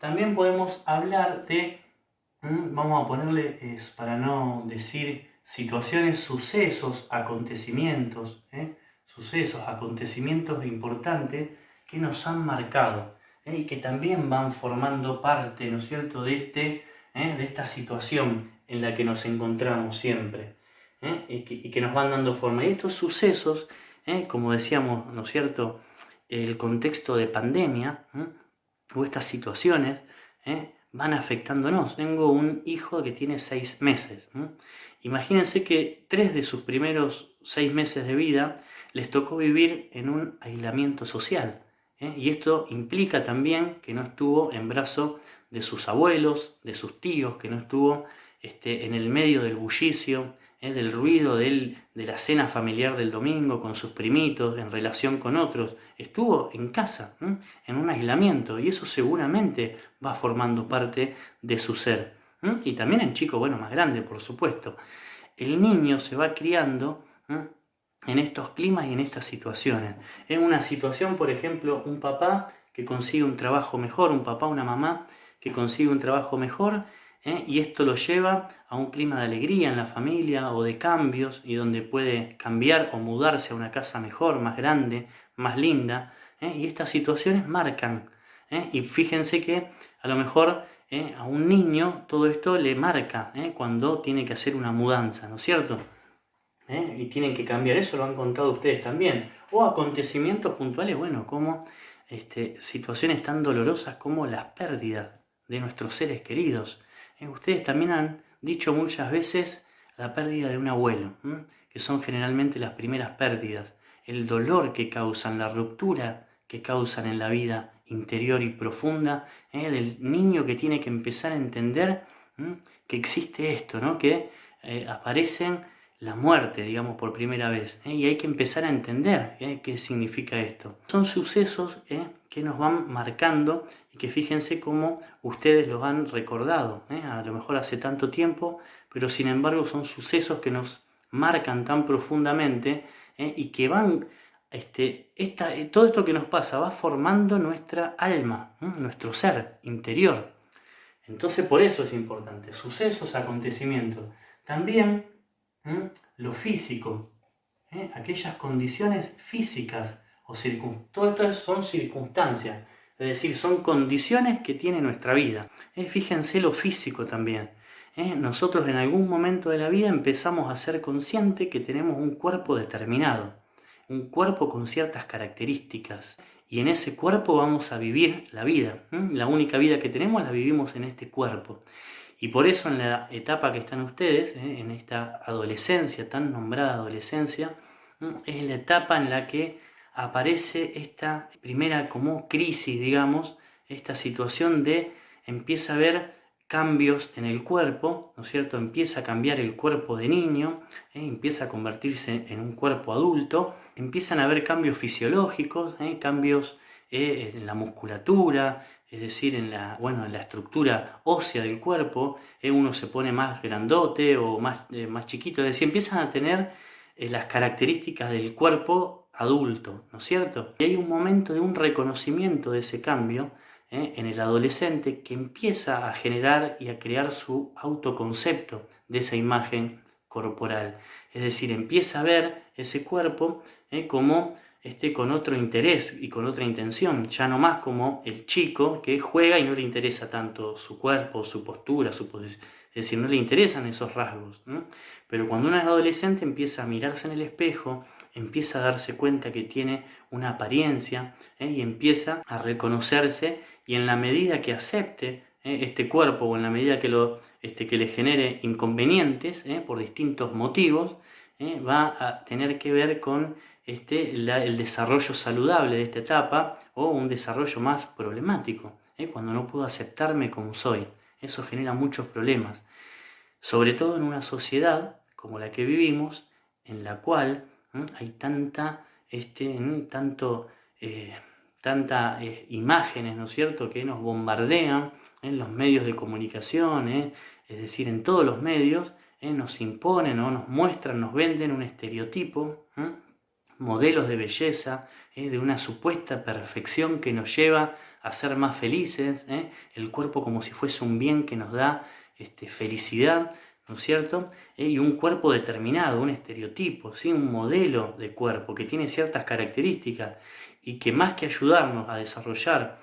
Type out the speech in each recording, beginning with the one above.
También podemos hablar de, vamos a ponerle, para no decir situaciones, sucesos, acontecimientos, acontecimientos importantes que nos han marcado, y que también van formando parte, ¿no es cierto?, de esta situación en la que nos encontramos siempre, y que nos van dando forma. Y estos sucesos, como decíamos, ¿no es cierto?, el contexto de pandemia, o estas situaciones, van afectándonos. Tengo un hijo que tiene 6 meses. Imagínense que 3 de sus primeros 6 meses de vida les tocó vivir en un aislamiento social. Y esto implica también que no estuvo en brazos de sus abuelos, de sus tíos, que no estuvo en el medio del bullicio, del ruido de la cena familiar del domingo con sus primitos, en relación con otros. Estuvo en casa, en un aislamiento, y eso seguramente va formando parte de su ser. Y también en chicos, más grande, por supuesto. El niño se va criando en estos climas y en estas situaciones. En una situación, por ejemplo, un papá que consigue un trabajo mejor, un papá, una mamá que consigue un trabajo mejor, y esto lo lleva a un clima de alegría en la familia o de cambios, y donde puede cambiar o mudarse a una casa mejor, más grande, más linda, y estas situaciones marcan. Y fíjense que a lo mejor a un niño todo esto le marca cuando tiene que hacer una mudanza, ¿no es cierto? Y tienen que cambiar, eso lo han contado ustedes también. O acontecimientos puntuales, como situaciones tan dolorosas como las pérdidas de nuestros seres queridos. Ustedes también han dicho muchas veces la pérdida de un abuelo, que son generalmente las primeras pérdidas. El dolor que causan, la ruptura que causan en la vida interior y profunda del niño que tiene que empezar a entender que existe esto, ¿no? Que aparecen la muerte, digamos, por primera vez, y hay que empezar a entender qué significa esto. Son sucesos que nos van marcando, y que fíjense cómo ustedes los han recordado, a lo mejor hace tanto tiempo, pero sin embargo son sucesos que nos marcan tan profundamente, y que van, todo esto que nos pasa va formando nuestra alma, nuestro ser interior. Entonces por eso es importante, sucesos, acontecimientos. También lo físico, aquellas condiciones físicas, todo esto son circunstancias, es decir, son condiciones que tiene nuestra vida. Fíjense lo físico también. Nosotros en algún momento de la vida empezamos a ser conscientes que tenemos un cuerpo determinado, un cuerpo con ciertas características, y en ese cuerpo vamos a vivir la vida. La única vida que tenemos la vivimos en este cuerpo. Y por eso en la etapa que están ustedes, en esta adolescencia, tan nombrada adolescencia, es la etapa en la que aparece esta primera como crisis, digamos, esta situación de empieza a haber cambios en el cuerpo, ¿no es cierto? Empieza a cambiar el cuerpo de niño, empieza a convertirse en un cuerpo adulto, empiezan a haber cambios fisiológicos, cambios en la musculatura, es decir, en la estructura ósea del cuerpo, uno se pone más grandote o más chiquito, es decir, empiezan a tener las características del cuerpo adulto, ¿no es cierto? Y hay un momento de un reconocimiento de ese cambio en el adolescente, que empieza a generar y a crear su autoconcepto de esa imagen corporal. Es decir, empieza a ver ese cuerpo como con otro interés y con otra intención, ya no más como el chico que juega y no le interesa tanto su cuerpo, su postura, su posición. Es decir, no le interesan esos rasgos, ¿no? Pero cuando uno es adolescente empieza a mirarse en el espejo, empieza a darse cuenta que tiene una apariencia, y empieza a reconocerse, y en la medida que acepte este cuerpo, o en la medida que le genere inconvenientes por distintos motivos, va a tener que ver con el desarrollo saludable de esta etapa, o un desarrollo más problemático, cuando no puedo aceptarme como soy. Eso genera muchos problemas, sobre todo en una sociedad como la que vivimos, en la cual hay tantas imágenes, ¿no es cierto?, que nos bombardean en los medios de comunicación, es decir, en todos los medios, nos imponen o nos muestran, nos venden un estereotipo, modelos de belleza, de una supuesta perfección que nos lleva a ser más felices, el cuerpo como si fuese un bien que nos da felicidad, ¿no es cierto? Y un cuerpo determinado, un estereotipo, ¿sí? Un modelo de cuerpo que tiene ciertas características y que más que ayudarnos a desarrollar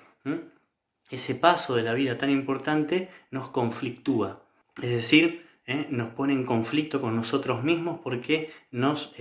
ese paso de la vida tan importante, nos conflictúa. Es decir, nos pone en conflicto con nosotros mismos porque nos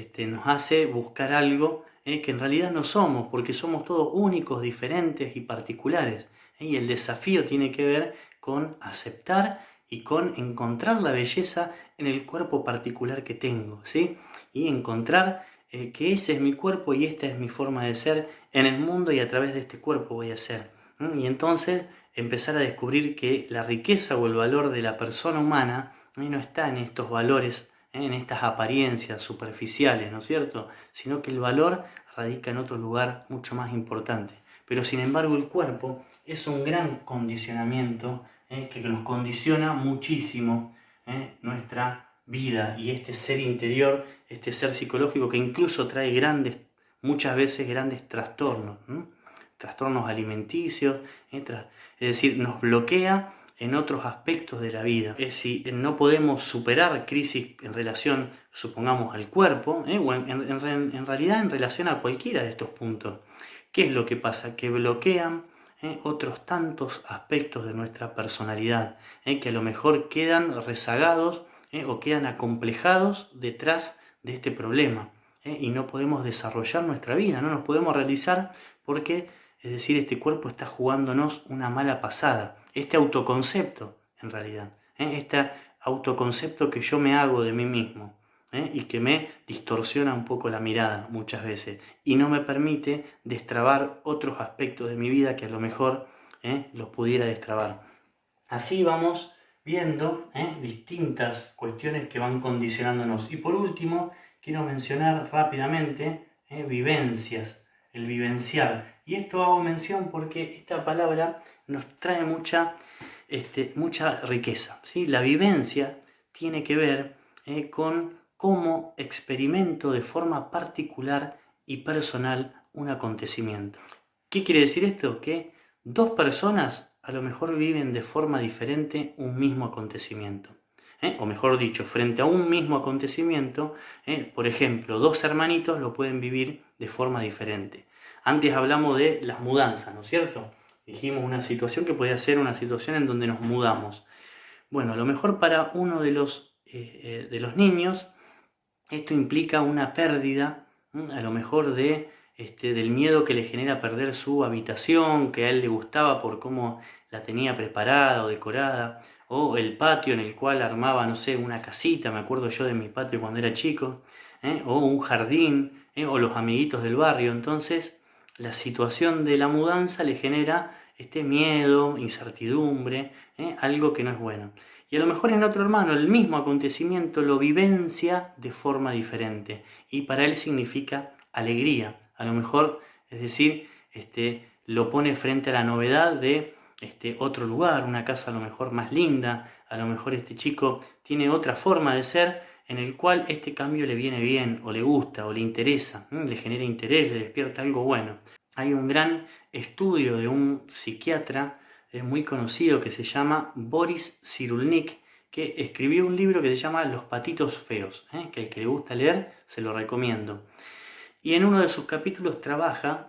hace buscar algo que en realidad no somos, porque somos todos únicos, diferentes y particulares. Y el desafío tiene que ver con aceptar y con encontrar la belleza en el cuerpo particular que tengo, ¿sí? Y encontrar que ese es mi cuerpo y esta es mi forma de ser en el mundo y a través de este cuerpo voy a ser. Y entonces empezar a descubrir que la riqueza o el valor de la persona humana no está en estos valores, en estas apariencias superficiales, ¿no es cierto? Sino que el valor radica en otro lugar mucho más importante. Pero sin embargo el cuerpo es un gran condicionamiento que nos condiciona muchísimo nuestra vida y este ser interior, este ser psicológico que incluso trae muchas veces grandes trastornos, trastornos alimenticios, es decir, nos bloquea en otros aspectos de la vida. Si no podemos superar crisis en relación, supongamos, al cuerpo, o en realidad en relación a cualquiera de estos puntos, ¿qué es lo que pasa? Que bloquean otros tantos aspectos de nuestra personalidad, que a lo mejor quedan rezagados o quedan acomplejados detrás de este problema, y no podemos desarrollar nuestra vida, no nos podemos realizar porque, es decir, este cuerpo está jugándonos una mala pasada, este autoconcepto en realidad, este autoconcepto que yo me hago de mí mismo, y que me distorsiona un poco la mirada muchas veces y no me permite destrabar otros aspectos de mi vida que a lo mejor los pudiera destrabar. Así vamos viendo distintas cuestiones que van condicionándonos. Y por último, quiero mencionar rápidamente vivencias, el vivenciar. Y esto hago mención porque esta palabra nos trae mucha riqueza, ¿sí? La vivencia tiene que ver con cómo experimento de forma particular y personal un acontecimiento. ¿Qué quiere decir esto? Que dos personas a lo mejor viven de forma diferente un mismo acontecimiento. O mejor dicho, frente a un mismo acontecimiento, por ejemplo, dos hermanitos lo pueden vivir de forma diferente. Antes hablamos de las mudanzas, ¿no es cierto? Dijimos una situación que podía ser una situación en donde nos mudamos. Bueno, a lo mejor para uno de los niños esto implica una pérdida, a lo mejor del miedo que le genera perder su habitación, que a él le gustaba por cómo la tenía preparada o decorada, o el patio en el cual armaba, no sé, una casita, me acuerdo yo de mi patio cuando era chico, o un jardín, o los amiguitos del barrio. Entonces, la situación de la mudanza le genera miedo, incertidumbre, algo que no es bueno. Y a lo mejor en otro hermano el mismo acontecimiento lo vivencia de forma diferente y para él significa alegría. A lo mejor, es decir, lo pone frente a la novedad de otro lugar, una casa a lo mejor más linda, a lo mejor este chico tiene otra forma de ser en el cual este cambio le viene bien o le gusta o le interesa, le genera interés, le despierta algo bueno. Hay un gran estudio de un psiquiatra muy conocido que se llama Boris Cyrulnik, que escribió un libro que se llama Los patitos feos, que el que le gusta leer se lo recomiendo. Y en uno de sus capítulos trabaja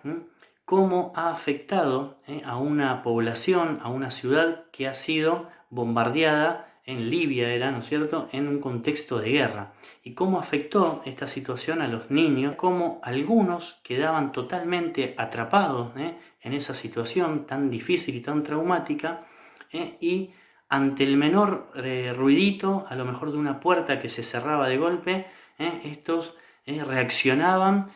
cómo ha afectado a una población, a una ciudad que ha sido bombardeada, en Libia era, ¿no es cierto?, en un contexto de guerra. Y cómo afectó esta situación a los niños, cómo algunos quedaban totalmente atrapados en esa situación tan difícil y tan traumática, y ante el menor ruidito, a lo mejor de una puerta que se cerraba de golpe, estos reaccionaban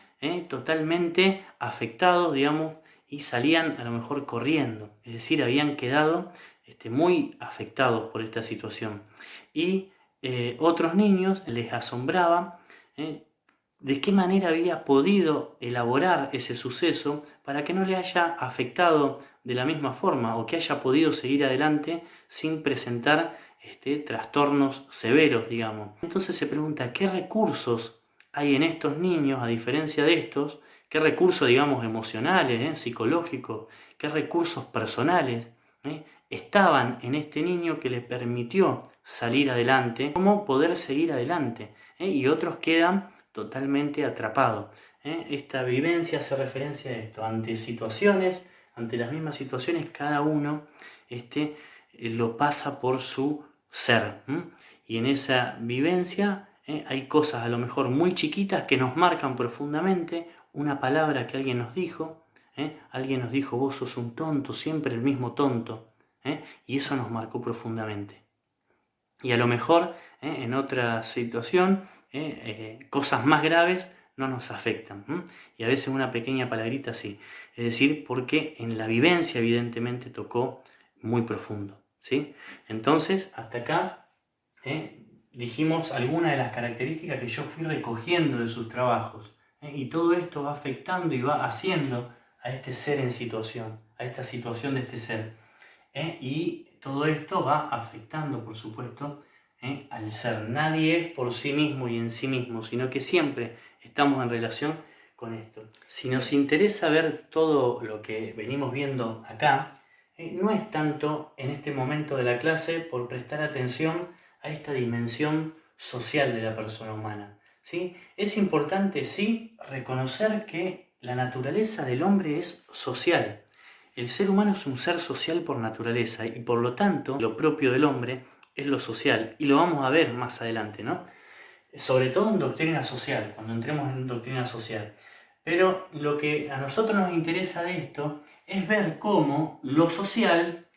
totalmente afectados, digamos, y salían a lo mejor corriendo. Es decir, habían quedado muy afectados por esta situación. Y otros niños les asombraba de qué manera había podido elaborar ese suceso para que no le haya afectado de la misma forma o que haya podido seguir adelante sin presentar trastornos severos, digamos. Entonces se pregunta, ¿qué recursos hay en estos niños, a diferencia de estos, qué recursos, digamos, emocionales, psicológicos, qué recursos personales estaban en este niño que le permitió salir adelante, cómo poder seguir adelante, y otros quedan totalmente atrapados. Esta vivencia hace referencia a esto, ante las mismas situaciones, cada uno lo pasa por su ser, y en esa vivencia hay cosas a lo mejor muy chiquitas que nos marcan profundamente, una palabra que alguien nos dijo, alguien nos dijo, vos sos un tonto, siempre el mismo tonto, y eso nos marcó profundamente. Y a lo mejor en otra situación, cosas más graves no nos afectan, y a veces una pequeña palabrita sí, es decir, porque en la vivencia evidentemente tocó muy profundo, ¿sí? Entonces, hasta acá dijimos algunas de las características que yo fui recogiendo de sus trabajos, y todo esto va afectando y va haciendo a este ser en situación, a esta situación de este ser, y todo esto va afectando, por supuesto, al ser. Nadie es por sí mismo y en sí mismo, sino que siempre estamos en relación con esto. Si nos interesa ver todo lo que venimos viendo acá, no es tanto en este momento de la clase por prestar atención a esta dimensión social de la persona humana, ¿sí? Es importante, sí, reconocer que la naturaleza del hombre es social. El ser humano es un ser social por naturaleza y por lo tanto lo propio del hombre es lo social, y lo vamos a ver más adelante, ¿no? Sobre todo en doctrina social, cuando entremos en doctrina social. Pero lo que a nosotros nos interesa de esto es ver cómo lo social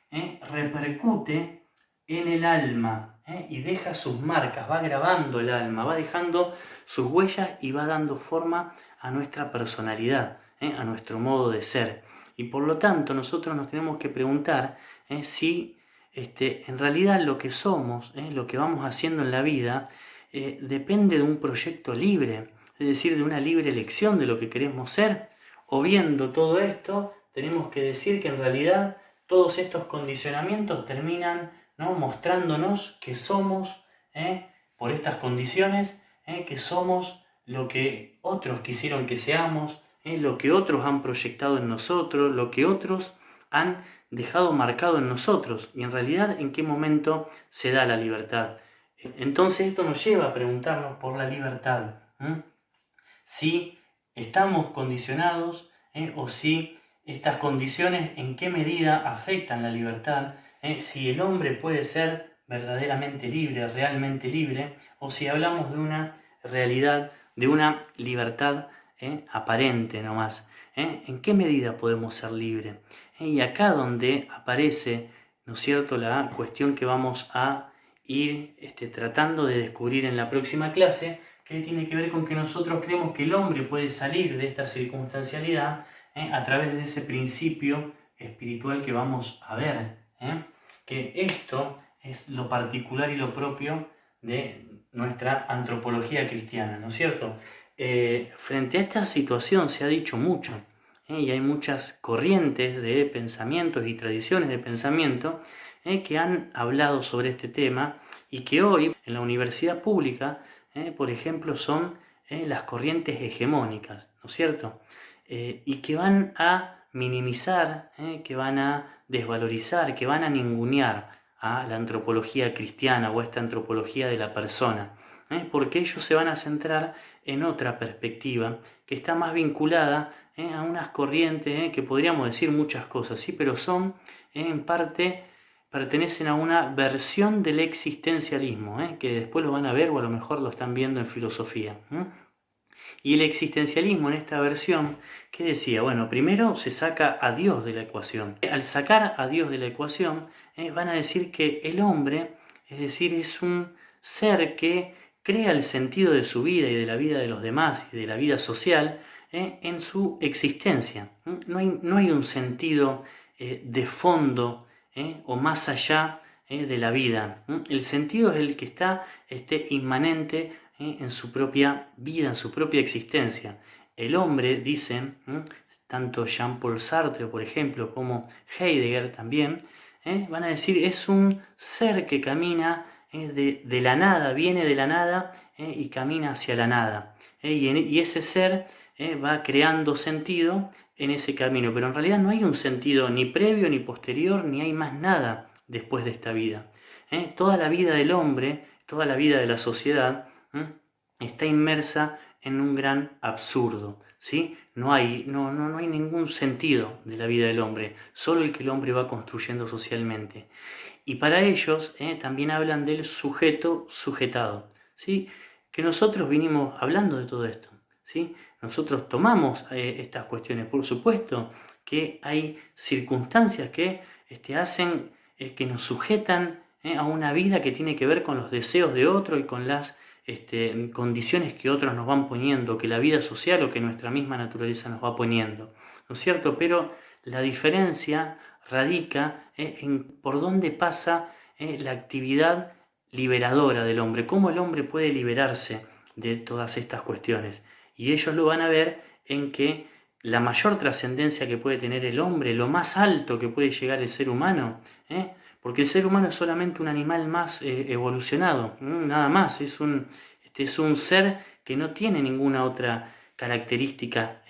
repercute en el alma, y deja sus marcas, va grabando el alma, va dejando sus huellas y va dando forma a nuestra personalidad, a nuestro modo de ser. Y por lo tanto nosotros nos tenemos que preguntar si en realidad lo que somos, lo que vamos haciendo en la vida, depende de un proyecto libre, es decir, de una libre elección de lo que queremos ser, o viendo todo esto, tenemos que decir que en realidad todos estos condicionamientos terminan, ¿no?, mostrándonos que somos, por estas condiciones, que somos lo que otros quisieron que seamos, lo que otros han proyectado en nosotros, lo que otros han dejado marcado en nosotros, y en realidad en qué momento se da la libertad. Entonces esto nos lleva a preguntarnos por la libertad, si estamos condicionados, o si estas condiciones en qué medida afectan la libertad, si el hombre puede ser verdaderamente libre, realmente libre, o si hablamos de una realidad, de una libertad aparente nomás. ¿En qué medida podemos ser libres? Y acá donde aparece, ¿no es cierto?, la cuestión que vamos a ir tratando de descubrir en la próxima clase, que tiene que ver con que nosotros creemos que el hombre puede salir de esta circunstancialidad a través de ese principio espiritual que vamos a ver, que esto es lo particular y lo propio de nuestra antropología cristiana, ¿no es cierto? Frente a esta situación se ha dicho mucho, y hay muchas corrientes de pensamientos y tradiciones de pensamiento que han hablado sobre este tema, y que hoy en la universidad pública, por ejemplo, son las corrientes hegemónicas, ¿no es cierto? Y que van a minimizar, que van a desvalorizar, que van a ningunear a la antropología cristiana o a esta antropología de la persona, porque ellos se van a centrar en otra perspectiva que está más vinculada a unas corrientes que podríamos decir muchas cosas, sí, pero son en parte, pertenecen a una versión del existencialismo, que después lo van a ver o a lo mejor lo están viendo en filosofía. Y el existencialismo en esta versión, ¿qué decía? Bueno, primero se saca a Dios de la ecuación. Al sacar a Dios de la ecuación, van a decir que el hombre, es decir, es un ser que crea el sentido de su vida y de la vida de los demás y de la vida social en su existencia. No hay un sentido de fondo o más allá de la vida. El sentido es el que está inmanente en su propia vida, en su propia existencia. El hombre, dicen, tanto Jean-Paul Sartre, por ejemplo, como Heidegger también, van a decir, es un ser que camina de la nada, viene de la nada y camina hacia la nada. Y ese ser va creando sentido en ese camino, pero en realidad no hay un sentido ni previo ni posterior, ni hay más nada después de esta vida. Toda la vida del hombre, toda la vida de la sociedad, está inmersa en un gran absurdo, ¿sí? No hay ningún sentido de la vida del hombre, solo el que el hombre va construyendo socialmente. Y para ellos también hablan del sujeto sujetado, ¿sí? Que nosotros vinimos hablando de todo esto, ¿sí? Nosotros tomamos estas cuestiones, por supuesto que hay circunstancias que hacen que nos sujetan a una vida que tiene que ver con los deseos de otro y con las condiciones que otros nos van poniendo, que la vida social o que nuestra misma naturaleza nos va poniendo, ¿no es cierto? Pero la diferencia radica en por dónde pasa la actividad liberadora del hombre, cómo el hombre puede liberarse de todas estas cuestiones. Y ellos lo van a ver en que la mayor trascendencia que puede tener el hombre, lo más alto que puede llegar el ser humano, porque el ser humano es solamente un animal más evolucionado, nada más, es un ser que no tiene ninguna otra característica,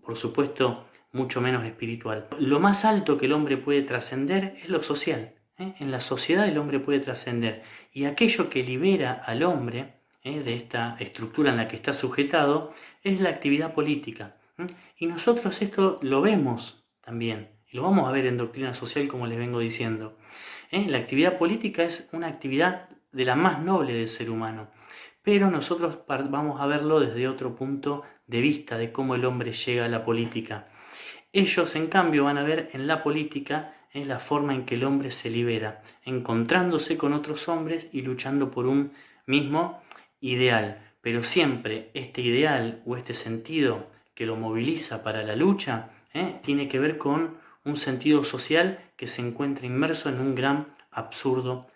por supuesto mucho menos espiritual. Lo más alto que el hombre puede trascender es lo social. En la sociedad el hombre puede trascender, y aquello que libera al hombre de esta estructura en la que está sujetado es la actividad política. Y nosotros esto lo vemos también, y lo vamos a ver en doctrina social, como les vengo diciendo. La actividad política es una actividad de la más noble del ser humano, pero nosotros vamos a verlo desde otro punto de vista de cómo el hombre llega a la política. Ellos, en cambio, van a ver en la política la forma en que el hombre se libera, encontrándose con otros hombres y luchando por un mismo ideal. Pero siempre este ideal o este sentido que lo moviliza para la lucha tiene que ver con un sentido social que se encuentra inmerso en un gran absurdo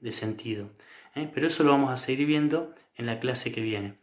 de sentido. Pero eso lo vamos a seguir viendo en la clase que viene.